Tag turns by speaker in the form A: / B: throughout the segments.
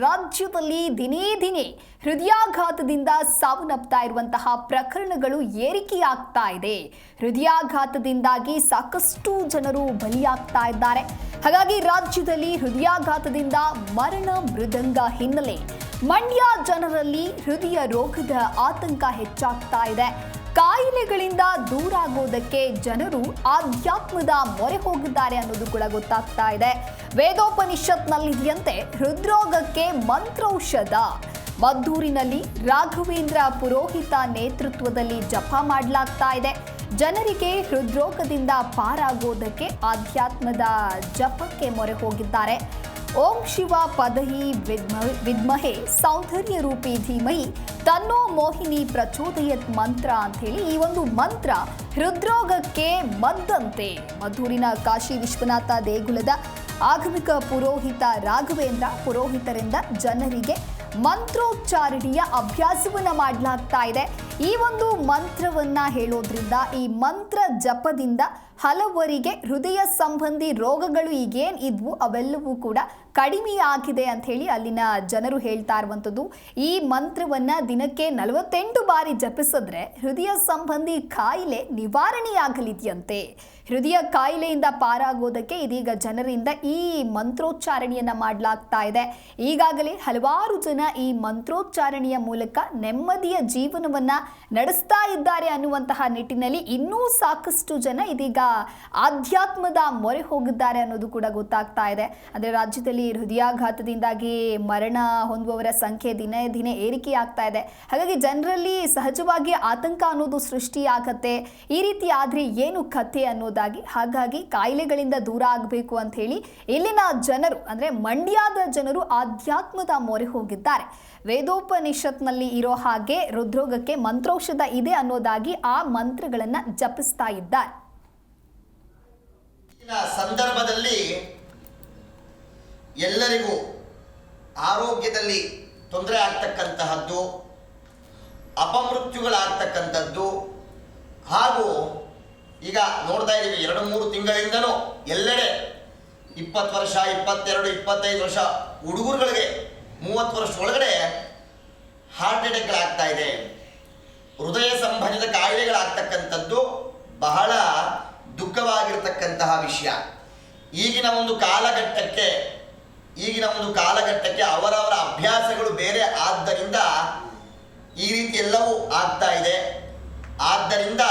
A: ರಾಜ್ಯದಲ್ಲಿ ದಿನೇ ದಿನೇ ಹೃದಯಾಘಾತದಿಂದ ಸಾವನ್ನಪ್ತಾ ಇರುವಂತಹ ಪ್ರಕರಣಗಳು ಏರಿಕೆಯಾಗ್ತಾ ಇದೆ. ಹೃದಯಾಘಾತದಿಂದಾಗಿ ಸಾಕಷ್ಟು ಜನರು ಬಲಿಯಾಗ್ತಾ ಇದ್ದಾರೆ. ಹಾಗಾಗಿ ರಾಜ್ಯದಲ್ಲಿ ಹೃದಯಾಘಾತದಿಂದ ಮರಣ ಮೃದಂಗ ಹಿನ್ನೆಲೆ ಮಂಡ್ಯ ಜನರಲ್ಲಿ ಹೃದಯ ರೋಗದ ಆತಂಕ ಹೆಚ್ಚಾಗ್ತಾ ಇದೆ. ಕಾಯಿಲೆಗಳಿಂದ ದೂರಾಗೋದಕ್ಕೆ ಜನರು ಆಧ್ಯಾತ್ಮದ ಮೊರೆ ಹೋಗಿದ್ದಾರೆ ಅನ್ನೋದು ಕೂಡ ಗೊತ್ತಾಗ್ತಾ ಇದೆ. ವೇದೋಪನಿಷತ್ನಲ್ಲಿದೆಯಂತೆ ಹೃದ್ರೋಗಕ್ಕೆ ಮಂತ್ರೌಷಧ. ಮದ್ದೂರಿನಲ್ಲಿ ರಾಘವೇಂದ್ರ ಪುರೋಹಿತ ನೇತೃತ್ವದಲ್ಲಿ ಜಪ ಮಾಡಲಾಗ್ತಾ ಇದೆ. ಜನರಿಗೆ ಹೃದ್ರೋಗದಿಂದ ಪಾರಾಗೋದಕ್ಕೆ ಆಧ್ಯಾತ್ಮದ ಜಪಕ್ಕೆ ಮೊರೆ ಹೋಗಿದ್ದಾರೆ. ಓಂ ಶಿವ ಪದಹಿ ವಿದ್ಮಹೆ ಸೌಂದರ್ಯ ರೂಪಿ ಧೀಮಹಿ ತನ್ನೋ ಮೋಹಿನಿ ಪ್ರಚೋದಯತ್ ಮಂತ್ರ ಅಂತ ಹೇಳಿ ಈ ಒಂದು ಮಂತ್ರ ಹೃದ್ರೋಗಕ್ಕೆ ಮದ್ದಂತೆ. ಮದ್ದೂರಿನ ಕಾಶಿ ವಿಶ್ವನಾಥ ದೇಗುಲದ ಆಗಮಿಕ ಪುರೋಹಿತ ರಾಘವೇಂದ್ರ ಪುರೋಹಿತರಿಂದ ಜನರಿಗೆ ಮಂತ್ರೋಚ್ಚಾರಣೆಯ ಅಭ್ಯಾಸವನ್ನ ಮಾಡಲಾಗ್ತಾ ಇದೆ. ಈ ಒಂದು ಮಂತ್ರವನ್ನ ಹೇಳೋದ್ರಿಂದ, ಈ ಮಂತ್ರ ಜಪದಿಂದ ಹಲವರಿಗೆ ಹೃದಯ ಸಂಬಂಧಿ ರೋಗಗಳು ಈಗೇನ್ ಇದ್ವು ಅವೆಲ್ಲವೂ ಕೂಡ ಕಡಿಮೆಯಾಗಿದೆ ಅಂತ ಹೇಳಿ ಅಲ್ಲಿನ ಜನರು ಹೇಳ್ತಾ ಇರುವಂಥದ್ದು. ಈ ಮಂತ್ರವನ್ನ ದಿನಕ್ಕೆ 48 ಬಾರಿ ಜಪಿಸಿದ್ರೆ ಹೃದಯ ಸಂಬಂಧಿ ಕಾಯಿಲೆ ನಿವಾರಣೆಯಾಗಲಿದೆಯಂತೆ. ಹೃದಯ ಕಾಯಿಲೆಯಿಂದ ಪಾರಾಗೋದಕ್ಕೆ ಇದೀಗ ಜನರಿಂದ ಈ ಮಂತ್ರೋಚ್ಚಾರಣೆಯನ್ನ ಮಾಡಲಾಗ್ತಾ ಇದೆ. ಈಗಾಗಲೇ ಹಲವಾರು ಜನ ಈ ಮಂತ್ರೋಚ್ಚಾರಣೆಯ ಮೂಲಕ ನೆಮ್ಮದಿಯ ಜೀವನವನ್ನ ನಡೆಸ್ತಾ ಇದ್ದಾರೆ ಅನ್ನುವಂತಹ ನಿಟ್ಟಿನಲ್ಲಿ ಇನ್ನೂ ಸಾಕಷ್ಟು ಜನ ಇದೀಗ ಆಧ್ಯಾತ್ಮದ ಮೊರೆ ಹೋಗಿದ್ದಾರೆ ಅನ್ನೋದು ಕೂಡ ಗೊತ್ತಾಗ್ತಾ ಇದೆ. ಅಂದರೆ ರಾಜ್ಯದಲ್ಲಿ ಹೃದಯಾಘಾತದಿಂದಾಗಿ ಮರಣ ಹೊಂದುವವರ ಸಂಖ್ಯೆ ದಿನೇ ದಿನೇ ಏರಿಕೆಯಾಗ್ತಾ ಇದೆ. ಹಾಗಾಗಿ ಜನರಲ್ಲಿ ಸಹಜವಾಗಿ ಆತಂಕ ಅನ್ನೋದು ಸೃಷ್ಟಿಯಾಗತ್ತೆ. ಈ ರೀತಿ ಆದ್ರೆ ಏನು ಕಥೆ ಅನ್ನೋದಾಗಿ, ಹಾಗಾಗಿ ಕಾಯಿಲೆಗಳಿಂದ ದೂರ ಆಗಬೇಕು ಅಂತ ಹೇಳಿ ಇಲ್ಲಿನ ಜನರು ಅಂದ್ರೆ ಮಂಡ್ಯದ ಜನರು ಆಧ್ಯಾತ್ಮದ ಮೊರೆ ಹೋಗಿದ್ದಾರೆ. ವೇದೋಪನಿಷತ್ನಲ್ಲಿ ಇರೋ ಹಾಗೆ ಹೃದ್ರೋಗಕ್ಕೆ ಮಂತ್ರೌಷಧ ಇದೆ ಅನ್ನೋದಾಗಿ ಆ ಮಂತ್ರಗಳನ್ನ ಜಪಿಸ್ತಾ ಇದ್ದಾರೆ.
B: ಸಂದರ್ಭದಲ್ಲಿ ಎಲ್ಲರಿಗೂ ಆರೋಗ್ಯದಲ್ಲಿ ತೊಂದರೆ ಆಗ್ತಕ್ಕಂತಹದ್ದು, ಅಪಮೃತ್ಯುಗಳಾಗ್ತಕ್ಕಂಥದ್ದು, ಹಾಗೂ ಈಗ ನೋಡ್ತಾ ಇದ್ದೀವಿ 2-3 ತಿಂಗಳಿಂದನೂ ಎಲ್ಲೆಡೆ 20 ವರ್ಷ 22 25 ವರ್ಷ ಹುಡುಗರುಗಳಿಗೆ 30 ವರ್ಷ ಒಳಗಡೆ ಹಾರ್ಟ್ ಅಟ್ಯಾಕ್ಗಳಾಗ್ತಾ ಇದೆ. ಹೃದಯ ಸಂಬಂಧಿತ ಕಾಯಿಲೆಗಳಾಗ್ತಕ್ಕಂಥದ್ದು ಬಹಳ ದುಃಖವಾಗಿರ್ತಕ್ಕಂತಹ ವಿಷಯ. ಈಗಿನ ಒಂದು ಕಾಲಘಟ್ಟಕ್ಕೆ ಅವರವರ ಅಭ್ಯಾಸಗಳು ಬೇರೆ ಆದ್ದರಿಂದ ಈ ರೀತಿ ಎಲ್ಲವೂ ಆಗ್ತಾ ಇದೆ. ಆದ್ದರಿಂದ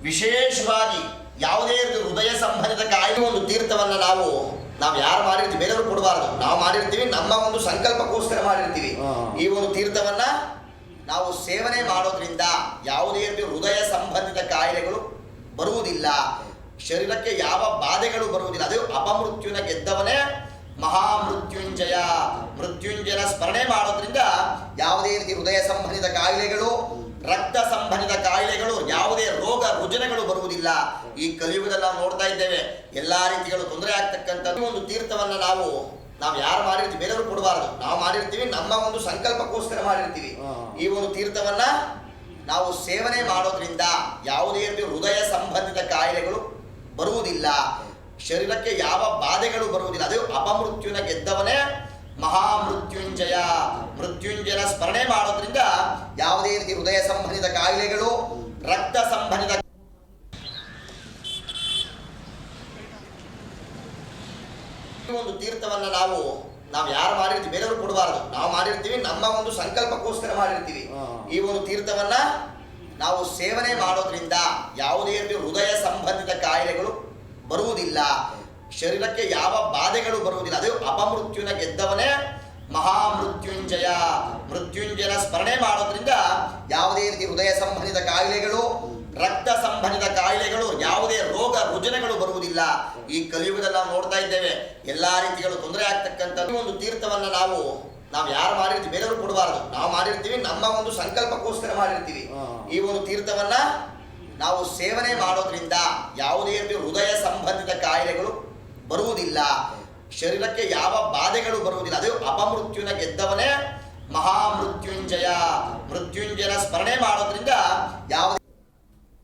B: ವಿಶೇಷವಾಗಿ ಯಾವುದೇ ಹೃದಯ ಸಂಬಂಧಿತ ಕಾಯಿಲೆ ಒಂದು ತೀರ್ಥವನ್ನು ನಾವು ಯಾರು ಮಾಡಿರ್ತೀವಿ, ಬೇರೆಯವರು ಕೊಡಬಾರದು. ನಾವು ಮಾಡಿರ್ತೀವಿ, ನಮ್ಮ ಒಂದು ಸಂಕಲ್ಪಕ್ಕೋಸ್ಕರ ಮಾಡಿರ್ತೀವಿ. ಈ ಒಂದು ತೀರ್ಥವನ್ನ ನಾವು ಸೇವನೆ ಮಾಡೋದ್ರಿಂದ ಯಾವುದೇ ಹೃದಯ ಸಂಬಂಧಿತ ಕಾಯಿಲೆಗಳು ಬರುವುದಿಲ್ಲ, ಶರೀರಕ್ಕೆ ಯಾವ ಬಾಧೆಗಳು ಬರುವುದಿಲ್ಲ. ಅದು ಅಪಮೃತ್ಯುನ ಗೆದ್ದವನೇ ಮಹಾಮೃತ್ಯುಂಜಯ. ಮೃತ್ಯುಂಜಯನ ಸ್ಮರಣೆ ಮಾಡೋದ್ರಿಂದ ಯಾವುದೇ ರೀತಿ ಹೃದಯ ಸಂಬಂಧಿತ ಕಾಯಿಲೆಗಳು, ರಕ್ತ ಸಂಬಂಧಿತ ಕಾಯಿಲೆಗಳು, ಯಾವುದೇ ರೋಗ ರುಜಿನಗಳು ಬರುವುದಿಲ್ಲ. ಈ ಕಲಿಯುಗದಲ್ಲಿ ನಾವು ನೋಡ್ತಾ ಇದ್ದೇವೆ ಎಲ್ಲಾ ರೀತಿಗಳು ತೊಂದರೆ ಆಗ್ತಕ್ಕಂಥದ್ದು. ಒಂದು ತೀರ್ಥವನ್ನ ನಾವು ಯಾರು ಮಾಡಿರ್ತೀವಿ, ಬೇರೆಯವರು ಕೊಡಬಾರದು. ನಾವು ಮಾಡಿರ್ತೀವಿ, ನಮ್ಮ ಒಂದು ಸಂಕಲ್ಪಕ್ಕೋಸ್ಕರ ಮಾಡಿರ್ತೀವಿ. ಈ ಒಂದು ತೀರ್ಥವನ್ನ ನಾವು ಸೇವನೆ ಮಾಡೋದ್ರಿಂದ ಯಾವುದೇ ಹೃದಯ ಸಂಬಂಧಿತ ಕಾಯಿಲೆಗಳು ಬರುವುದಿಲ್ಲ, ಶರೀರಕ್ಕೆ ಯಾವ ಬಾಧೆಗಳು ಬರುವುದಿಲ್ಲ. ಅದು ಅಪಮೃತ್ಯುನ ಗೆದ್ದವನೇ ಮಹಾಮೃತ್ಯುಂಜಯ. ಮೃತ್ಯುಂಜಯನ ಸ್ಮರಣೆ ಮಾಡೋದ್ರಿಂದ ಯಾವುದೇ ರೀತಿ ಹೃದಯ ಸಂಬಂಧಿತ ಕಾಯಿಲೆಗಳು, ರಕ್ತ ಸಂಬಂಧಿತ ಒಂದು ತೀರ್ಥವನ್ನ ನಾವು ಯಾರು ಮಾಡಿರ್ತೀವಿ, ಬೇರೆಯವರು ಕೊಡಬಾರದು. ನಾವು ಮಾಡಿರ್ತೀವಿ, ನಮ್ಮ ಒಂದು ಸಂಕಲ್ಪಕ್ಕೋಸ್ಕರ ಮಾಡಿರ್ತೀವಿ. ಈ ಒಂದು ತೀರ್ಥವನ್ನ ನಾವು ಸೇವನೆ ಮಾಡೋದ್ರಿಂದ ಯಾವುದೇ ರೀತಿ ಹೃದಯ ಸಂಬಂಧಿತ ಕಾಯಿಲೆಗಳು ಬರುವುದಿಲ್ಲ, ಶರೀರಕ್ಕೆ ಯಾವ ಬಾಧೆಗಳು ಬರುವುದಿಲ್ಲ. ಅದು ಅಪಮೃತ್ಯುನ ಗೆದ್ದವನೇ ಮಹಾಮೃತ್ಯುಂಜಯ. ಮೃತ್ಯುಂಜಯನ ಸ್ಮರಣೆ ಮಾಡೋದ್ರಿಂದ ಯಾವುದೇ ರೀತಿ ಹೃದಯ ಸಂಬಂಧಿತ ಕಾಯಿಲೆಗಳು, ರಕ್ತ ಸಂಬಂಧಿತ ಕಾಯಿಲೆಗಳು, ಯಾವುದೇ ರೋಗ ರುಜಿನಗಳು ಬರುವುದಿಲ್ಲ. ಈ ಕಲಿಯುಗದಲ್ಲಿ ನಾವು ನೋಡ್ತಾ ಇದ್ದೇವೆ ಎಲ್ಲಾ ರೀತಿಗಳು ತೊಂದರೆ ಆಗ್ತಕ್ಕಂಥದ್ದು. ಒಂದು ತೀರ್ಥವನ್ನ ನಾವು ಯಾರು ಮಾಡಿರ್ತೀವಿ, ಬೇರೆಯವರು ಕೊಡಬಾರದು. ನಾವು ಮಾಡಿರ್ತೀವಿ, ನಮ್ಮ ಒಂದು ಸಂಕಲ್ಪಕ್ಕೋಸ್ಕರ ಮಾಡಿರ್ತೀವಿ. ಈ ಒಂದು ತೀರ್ಥವನ್ನ ನಾವು ಸೇವನೆ ಮಾಡೋದ್ರಿಂದ ಯಾವುದೇ ರೀತಿ ಹೃದಯ ಸಂಬಂಧಿತ ಕಾಯಿಲೆಗಳು ಬರುವುದಿಲ್ಲ, ಶರೀರಕ್ಕೆ ಯಾವ ಬಾಧೆಗಳು ಬರುವುದಿಲ್ಲ. ಅದು ಅಪಮೃತ್ಯುನ ಗೆದ್ದವನೇ ಮಹಾಮೃತ್ಯುಂಜಯ. ಮೃತ್ಯುಂಜಯನ ಸ್ಮರಣೆ ಮಾಡೋದ್ರಿಂದ ಯಾವುದೇ